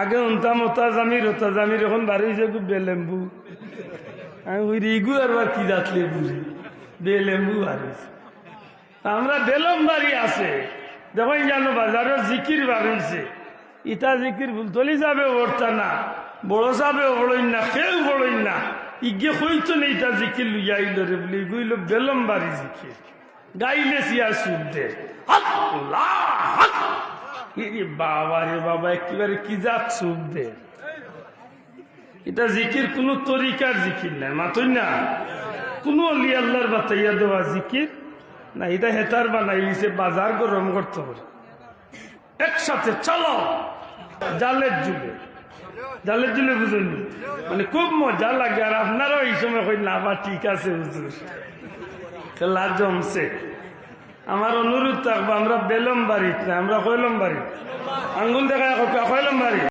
আগে উনতাম ওতা জামির এখন বাড়ি হয়েছে বেলেম্বু। আমি ওই রিগু আর কি যাতলে বুঝি বেলেম্বু বাড়িছে। আমরা বেলম বাড়ি আছে যখন জানো বাজারও জিকির বাড়িছে, ইটা জিকির তলি যাবে ওরটা না, বড় যাবে বড়ই না, কেউ বড়ই না, ইগে হইতো না ইটা জিকির লুইয়া আইল রে বলি গুইল বেলম বাড়ি জিকির গাইলে সিয়া শুদ্ধে বাবা রে বাবা একেবারে কি যাক শুদ্ধে। এটা জিকির কোন তরিকার জিকির নাই, মাতই না কোন অলি আল্লাহর বাতাইয়া দেওয়া জিকির না, এটা হেতার বানাইছে বাজার গরম করতে পারে। একসাথে চলো জালের জুলে বুঝুন, মানে খুব মজা লাগে। আর আপনারাও এই সময় কই না বা ঠিক আছে হুজুর খেলা জমছে। আমার অনুরোধ থাকবো আমরা বেলম বাড়ি না, আমরা কইলম বাড়ি, আঙ্গুল দেখা কইলম বাড়ি।